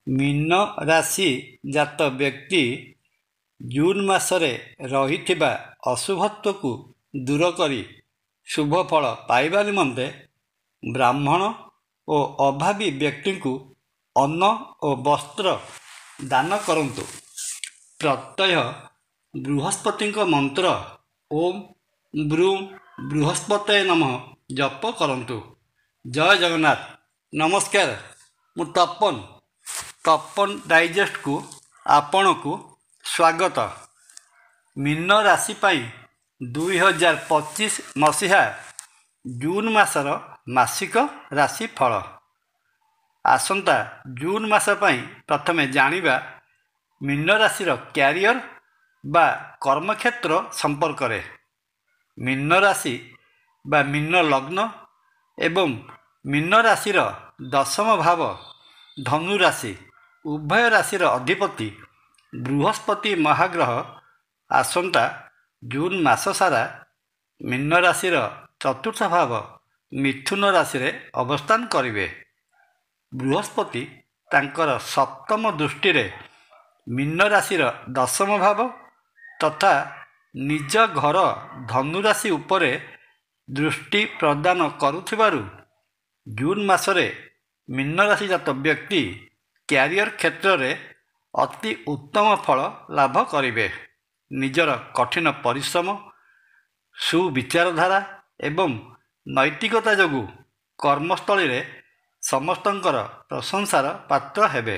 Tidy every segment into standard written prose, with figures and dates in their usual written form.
ମୀନ ରାଶି ଜାତ ବ୍ୟକ୍ତି ଜୁନ୍ ମାସରେ ରହିଥିବା ଅଶୁଭତ୍ୱକୁ ଦୂର କରି ଶୁଭ ଫଳ ପାଇବା ନିମନ୍ତେ ବ୍ରାହ୍ମଣ ଓ ଅଭାବୀ ବ୍ୟକ୍ତିଙ୍କୁ ଅନ୍ନ ଓ ବସ୍ତ୍ର ଦାନ କରନ୍ତୁ। ପ୍ରତ୍ୟହ ବୃହସ୍ପତିଙ୍କ ମନ୍ତ୍ର ଓମ୍ ବ୍ରୂଂ ବୃହସ୍ପତये ନମଃ ଜପ କରନ୍ତୁ। ଜୟ ଜଗନ୍ନାଥ। ନମସ୍କାର, ମୁଁ ତପନ ଡାଇଜେଷ୍ଟକୁ ଆପଣଙ୍କୁ ସ୍ୱାଗତ। ମୀନ ରାଶି ପାଇଁ 2025 ମସିହା ଜୁନ୍ ମାସର ମାସିକ ରାଶିଫଳ। ଆସନ୍ତା ଜୁନ୍ ମାସ ପାଇଁ ପ୍ରଥମେ ଜାଣିବା ମୀନ ରାଶିର କ୍ୟାରିୟର ବା କର୍ମକ୍ଷେତ୍ର ସମ୍ପର୍କରେ। ମୀନ ରାଶି ବା ମୀନ ଲଗ୍ନ ଏବଂ ମୀନ ରାଶିର ଦଶମ ଭାବ ଧନୁ ରାଶି ଉଭୟ ରାଶିର ଅଧିପତି ବୃହସ୍ପତି ମହାଗ୍ରହ ଆସନ୍ତା ଜୁନ୍ ମାସ ସାରା ମୀନ ରାଶିର ଚତୁର୍ଥ ଭାବ ମିଥୁନ ରାଶିରେ ଅବସ୍ଥାନ କରିବେ। ବୃହସ୍ପତି ତାଙ୍କର ସପ୍ତମ ଦୃଷ୍ଟିରେ ମୀନ ରାଶିର ଦଶମ ଭାବ ତଥା ନିଜ ଘର ଧନୁ ରାଶି ଉପରେ ଦୃଷ୍ଟି ପ୍ରଦାନ କରୁଥିବାରୁ ଜୁନ୍ ମାସରେ ମୀନ ରାଶି ଜାତ ବ୍ୟକ୍ତି କ୍ୟାରିୟର କ୍ଷେତ୍ରରେ ଅତି ଉତ୍ତମ ଫଳ ଲାଭ କରିବେ। ନିଜର କଠିନ ପରିଶ୍ରମ, ସୁବିଚାରଧାରା ଏବଂ ନୈତିକତା ଯୋଗୁଁ କର୍ମସ୍ଥଳୀରେ ସମସ୍ତଙ୍କର ପ୍ରଶଂସାର ପାତ୍ର ହେବେ।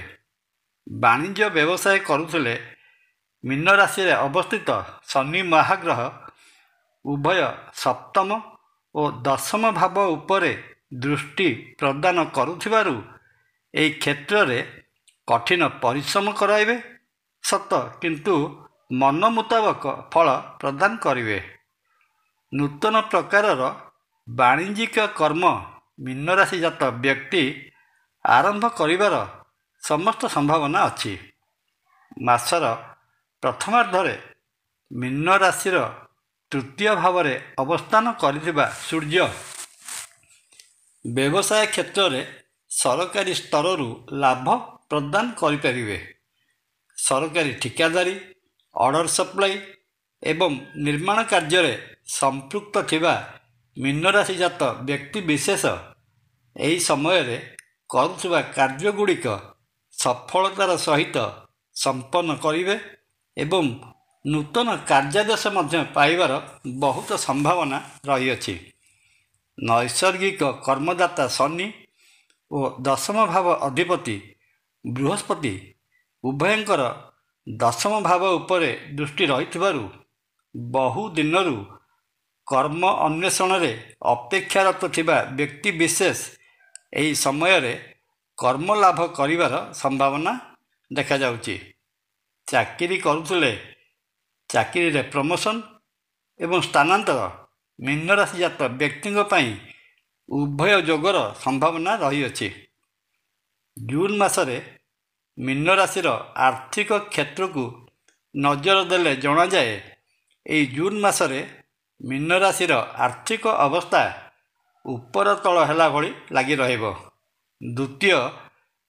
ବାଣିଜ୍ୟ ବ୍ୟବସାୟ କରୁଥିଲେ ମୀନ ରାଶିରେ ଅବସ୍ଥିତ ଶନି ମହାଗ୍ରହ ଉଭୟ ସପ୍ତମ ଓ ଦଶମ ଭାବ ଉପରେ ଦୃଷ୍ଟି ପ୍ରଦାନ କରୁଥିବାରୁ ଏହି କ୍ଷେତ୍ରରେ କଠିନ ପରିଶ୍ରମ କରାଇବେ ସତ, କିନ୍ତୁ ମନ ମୁତାବକ ଫଳ ପ୍ରଦାନ କରିବେ। ନୂତନ ପ୍ରକାରର ବାଣିଜ୍ୟିକ କର୍ମ ମୀନ ରାଶି ଜାତ ବ୍ୟକ୍ତି ଆରମ୍ଭ କରିବାର ସମସ୍ତ ସମ୍ଭାବନା ଅଛି। ମାସର ପ୍ରଥମାର୍ଦ୍ଧରେ ମୀନ ରାଶିର ତୃତୀୟ ଭାବରେ ଅବସ୍ଥାନ କରିଥିବା ସୂର୍ଯ୍ୟ ବ୍ୟବସାୟ କ୍ଷେତ୍ରରେ ସରକାରୀ ସ୍ତରରୁ ଲାଭ ପ୍ରଦାନ କରିପାରିବେ। ସରକାରୀ ଠିକାଦାରୀ, ଅର୍ଡ଼ର ସପ୍ଲାଇ ଏବଂ ନିର୍ମାଣ କାର୍ଯ୍ୟରେ ସମ୍ପୃକ୍ତ ଥିବା ମୀନ ରାଶି ଜାତ ବ୍ୟକ୍ତିବିଶେଷ ଏହି ସମୟରେ କରୁଥିବା କାର୍ଯ୍ୟଗୁଡ଼ିକ ସଫଳତାର ସହିତ ସମ୍ପନ୍ନ କରିବେ ଏବଂ ନୂତନ କାର୍ଯ୍ୟାଦେଶ ମଧ୍ୟ ପାଇବାର ବହୁତ ସମ୍ଭାବନା ରହିଅଛି। ନୈସର୍ଗିକ କର୍ମଦାତା ଶନି ଓ ଦଶମ ଭାବ ଅଧିପତି ବୃହସ୍ପତି ଉଭୟଙ୍କର ଦଶମ ଭାବ ଉପରେ ଦୃଷ୍ଟି ରହିଥିବାରୁ ବହୁ ଦିନରୁ କର୍ମ ଅନ୍ୱେଷଣରେ ଅପେକ୍ଷାରତ ଥିବା ବ୍ୟକ୍ତିବିଶେଷ ଏହି ସମୟରେ କର୍ମ ଲାଭ କରିବାର ସମ୍ଭାବନା ଦେଖାଯାଉଛି। ଚାକିରି କରୁଥିଲେ ଚାକିରିରେ ପ୍ରମୋସନ୍ ଏବଂ ସ୍ଥାନାନ୍ତର ମୀନ ରାଶି ଜାତ ବ୍ୟକ୍ତିଙ୍କ ପାଇଁ ଉଭୟ ଯୋଗର ସମ୍ଭାବନା ରହିଅଛି। ଜୁନ୍ ମାସରେ ମୀନ ରାଶିର ଆର୍ଥିକ କ୍ଷେତ୍ରକୁ ନଜର ଦେଲେ ଜଣାଯାଏ ଏହି ଜୁନ୍ ମାସରେ ମୀନ ରାଶିର ଆର୍ଥିକ ଅବସ୍ଥା ଉପର ତଳ ହେଲା ଭଳି ଲାଗି ରହିବ। ଦ୍ୱିତୀୟ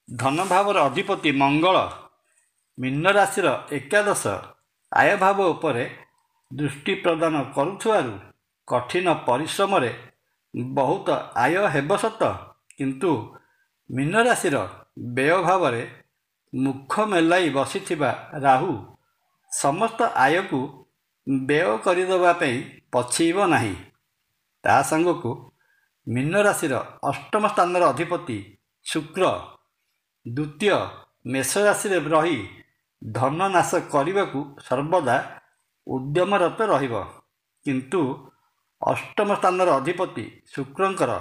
ଧନଭାବର ଅଧିପତି ମଙ୍ଗଳ ମୀନ ରାଶିର ଏକାଦଶ ଆୟ ଭାବ ଉପରେ ଦୃଷ୍ଟି ପ୍ରଦାନ କରୁଥିବାରୁ କଠିନ ପରିଶ୍ରମରେ ବହୁତ ଆୟ ହେବ ସତ, କିନ୍ତୁ ମୀନ ରାଶିର ବ୍ୟୟ ଭାବରେ ମୁଖ ମେଲାଇ ବସିଥିବା ରାହୁ ସମସ୍ତ ଆୟକୁ ବ୍ୟୟ କରିଦେବା ପାଇଁ ପଛେଇବ ନାହିଁ। ତା ସାଙ୍ଗକୁ ମୀନ ରାଶିର ଅଷ୍ଟମ ସ୍ଥାନର ଅଧିପତି ଶୁକ୍ର ଦ୍ୱିତୀୟ ମେଷ ରାଶିରେ ରହି ଧନ ନାଶ କରିବାକୁ ସର୍ବଦା ଉଦ୍ୟମରତ ରହିବ, କିନ୍ତୁ ଅଷ୍ଟମ ସ୍ଥାନର ଅଧିପତି ଶୁକ୍ରଙ୍କର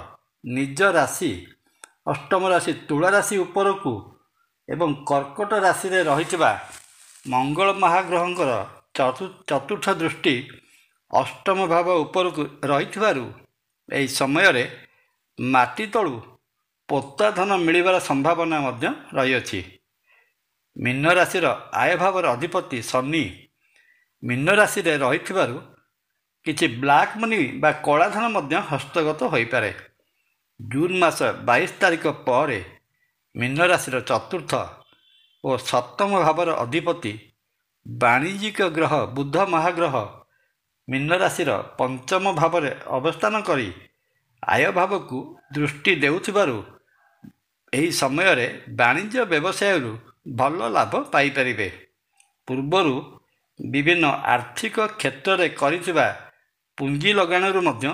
ନିଜ ରାଶି ଅଷ୍ଟମ ରାଶି ତୁଳା ରାଶି ଉପରକୁ ଏବଂ କର୍କଟ ରାଶିରେ ରହିଥିବା ମଙ୍ଗଳ ମହାଗ୍ରହଙ୍କର ଚତୁର୍ଥ ଦୃଷ୍ଟି ଅଷ୍ଟମ ଭାବ ଉପରକୁ ରହିଥିବାରୁ ଏହି ସମୟରେ ମାଟି ତଳୁ ପୋତା ଧନ ମିଳିବାର ସମ୍ଭାବନା ମଧ୍ୟ ରହିଅଛି। ମୀନ ରାଶିର ଆୟ ଭାବର ଅଧିପତି ଶନି ମୀନ ରାଶିରେ ରହିଥିବାରୁ କିଛି ବ୍ଲାକ୍ ମନି ବା କଳାଧନ ମଧ୍ୟ ହସ୍ତଗତ ହୋଇପାରେ। ଜୁନ୍ ମାସ 22 ତାରିଖ ପରେ ମୀନ ରାଶିର ଚତୁର୍ଥ ଓ ସପ୍ତମ ଭାବର ଅଧିପତି ବାଣିଜ୍ୟିକ ଗ୍ରହ ବୁଧ ମହାଗ୍ରହ ମୀନ ରାଶିର ପଞ୍ଚମ ଭାବରେ ଅବସ୍ଥାନ କରି ଆୟ ଭାବକୁ ଦୃଷ୍ଟି ଦେଉଥିବାରୁ ଏହି ସମୟରେ ବାଣିଜ୍ୟ ବ୍ୟବସାୟରୁ ଭଲ ଲାଭ ପାଇପାରିବେ। ପୂର୍ବରୁ ବିଭିନ୍ନ ଆର୍ଥିକ କ୍ଷେତ୍ରରେ କରିଥିବା ପୁଞ୍ଜି ଲଗାଣରୁ ମଧ୍ୟ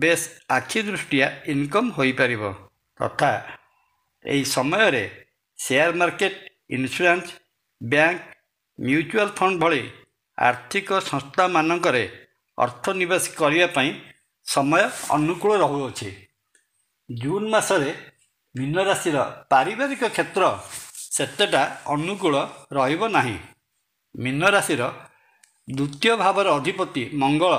ବେଶ୍ ଆଖି ଦୃଷ୍ଟିଆ ଇନକମ୍ ହୋଇପାରିବ ତଥା ଏହି ସମୟରେ share market, insurance, bank, mutual fund ଭଳି ଆର୍ଥିକ ସଂସ୍ଥାମାନଙ୍କରେ ଅର୍ଥ ନିବେଶ କରିବା ପାଇଁ ସମୟ ଅନୁକୂଳ ରହୁଅଛି। ଜୁନ୍ ମାସରେ ମୀନ ରାଶିର ପାରିବାରିକ କ୍ଷେତ୍ର ସେତେଟା ଅନୁକୂଳ ରହିବ ନାହିଁ। ମୀନ ରାଶିର ଦ୍ୱିତୀୟ ଭାବର ଅଧିପତି ମଙ୍ଗଳ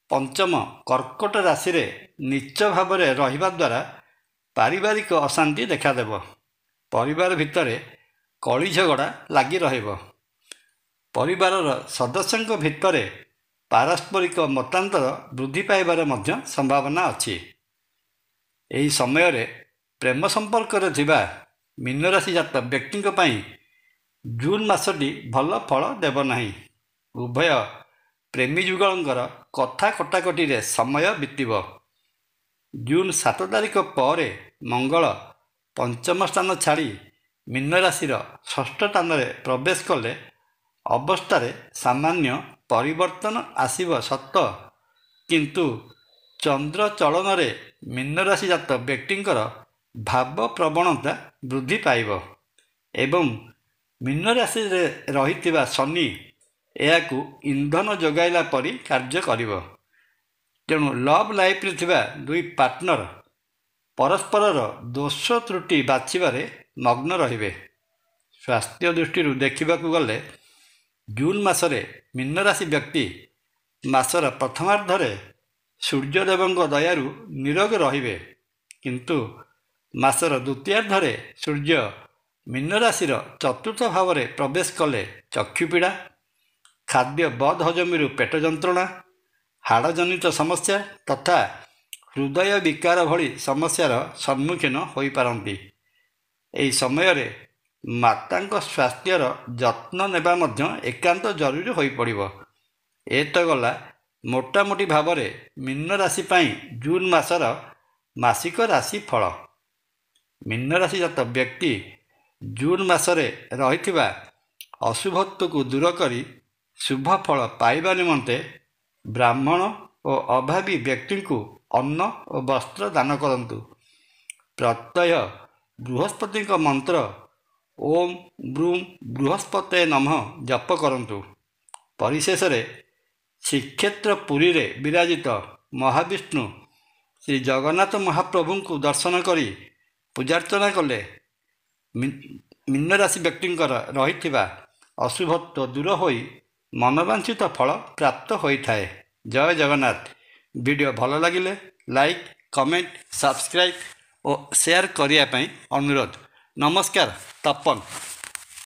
ପଞ୍ଚମ କର୍କଟ ରାଶିରେ ନୀଚ ଭାବରେ ରହିବା ଦ୍ୱାରା ପାରିବାରିକ ଅଶାନ୍ତି ଦେଖାଦେବ। ପରିବାର ଭିତରେ କଳି ଝଗଡ଼ା ଲାଗି ରହିବ। ପରିବାରର ସଦସ୍ୟଙ୍କ ଭିତରେ ପାରସ୍ପରିକ ମତାନ୍ତର ବୃଦ୍ଧି ପାଇବାର ମଧ୍ୟ ସମ୍ଭାବନା ଅଛି। ଏହି ସମୟରେ ପ୍ରେମ ସମ୍ପର୍କରେ ଥିବା ମୀନ ରାଶି ଜାତ ବ୍ୟକ୍ତିଙ୍କ ପାଇଁ ଜୁନ୍ ମାସଟି ଭଲ ଫଳ ଦେବ ନାହିଁ। ଉଭୟ ପ୍ରେମୀ ଯୁଗଳଙ୍କର କଥା କଟାକଟିରେ ସମୟ ବିତିବ। ଜୁନ୍ 7 ତାରିଖ ପରେ ମଙ୍ଗଳ ପଞ୍ଚମ ସ୍ଥାନ ଛାଡ଼ି ମୀନ ରାଶିର ଷଷ୍ଠ ସ୍ଥାନରେ ପ୍ରବେଶ କଲେ ଅବସ୍ଥାରେ ସାମାନ୍ୟ ପରିବର୍ତ୍ତନ ଆସିବ ସତ, କିନ୍ତୁ ଚନ୍ଦ୍ର ଚଳନରେ ମୀନ ରାଶି ଜାତ ବ୍ୟକ୍ତିଙ୍କର ଭାବ ପ୍ରବଣତା ବୃଦ୍ଧି ପାଇବ ଏବଂ ମୀନ ରାଶିରେ ରହିଥିବା ଶନି ଏହାକୁ ଇନ୍ଧନ ଯୋଗାଇଲା ପରି କାର୍ଯ୍ୟ କରିବ। ତେଣୁ ଲଭ୍ ଲାଇଫ୍ରେ ଥିବା ଦୁଇ ପାର୍ଟନର ପରସ୍ପରର ଦୋଷ ତ୍ରୁଟି ବାଛିବାରେ ମଗ୍ନ ରହିବେ। ସ୍ୱାସ୍ଥ୍ୟ ଦୃଷ୍ଟିରୁ ଦେଖିବାକୁ ଗଲେ ଜୁନ୍ ମାସରେ ମୀନ ରାଶି ବ୍ୟକ୍ତି ମାସର ପ୍ରଥମାର୍ଦ୍ଧରେ ସୂର୍ଯ୍ୟଦେବଙ୍କ ଦୟାରୁ ନିରୋଗ ରହିବେ, କିନ୍ତୁ ମାସର ଦ୍ୱିତୀୟାର୍ଦ୍ଧରେ ସୂର୍ଯ୍ୟ ମୀନ ରାଶିର ଚତୁର୍ଥ ଭାବରେ ପ୍ରବେଶ କଲେ ଚକ୍ଷୁପୀଡ଼ା, ଖାଦ୍ୟ ବଦ ହଜମୀରୁ ପେଟ ଯନ୍ତ୍ରଣା, ହାଡ଼ଜନିତ ସମସ୍ୟା ତଥା ହୃଦୟ ବିକାର ଭଳି ସମସ୍ୟାର ସମ୍ମୁଖୀନ ହୋଇପାରନ୍ତି। ଏହି ସମୟରେ ମାତାଙ୍କ ସ୍ୱାସ୍ଥ୍ୟର ଯତ୍ନ ନେବା ମଧ୍ୟ ଏକାନ୍ତ ଜରୁରୀ ହୋଇପଡ଼ିବ। ଏ ତ ଗଲା ମୋଟାମୋଟି ଭାବରେ ମୀନ ରାଶି ପାଇଁ ଜୁନ୍ ମାସର ମାସିକ ରାଶି ଫଳ। ମୀନ ରାଶି ଜାତ ବ୍ୟକ୍ତି ଜୁନ୍ ମାସରେ ରହିଥିବା ଅଶୁଭତ୍ୱକୁ ଦୂର କରି ଶୁଭ ଫଳ ପାଇବା ନିମନ୍ତେ ବ୍ରାହ୍ମଣ ଓ ଅଭାବୀ ବ୍ୟକ୍ତିଙ୍କୁ ଅନ୍ନ ଓ ବସ୍ତ୍ର ଦାନ କରନ୍ତୁ। ପ୍ରତ୍ୟହ ବୃହସ୍ପତିଙ୍କ ମନ୍ତ୍ର ଓମ୍ ବ୍ରୂମ୍ ବୃହସ୍ପତେ ନମଃ ଜପ କରନ୍ତୁ। ପରିଶେଷରେ ଶ୍ରୀକ୍ଷେତ୍ର ପୁରୀରେ ବିରାଜିତ ମହାବିଷ୍ଣୁ ଶ୍ରୀ ଜଗନ୍ନାଥ ମହାପ୍ରଭୁଙ୍କୁ ଦର୍ଶନ କରି ପୂଜାର୍ଚ୍ଚନା କଲେ ମୀନ ରାଶି ବ୍ୟକ୍ତିଙ୍କର ରହିଥିବା ଅଶୁଭତ୍ୱ ଦୂର ହୋଇ ମନବାଞ୍ଛିତ ଫଳ ପ୍ରାପ୍ତ ହୋଇଥାଏ। ଜୟ ଜଗନ୍ନାଥ। ଭିଡ଼ିଓ ଭଲ ଲାଗିଲେ ଲାଇକ୍, କମେଣ୍ଟ, ସବସ୍କ୍ରାଇବ୍ ଓ ସେୟାର କରିବା ପାଇଁ ଅନୁରୋଧ। ନମସ୍କାର। ତପନ।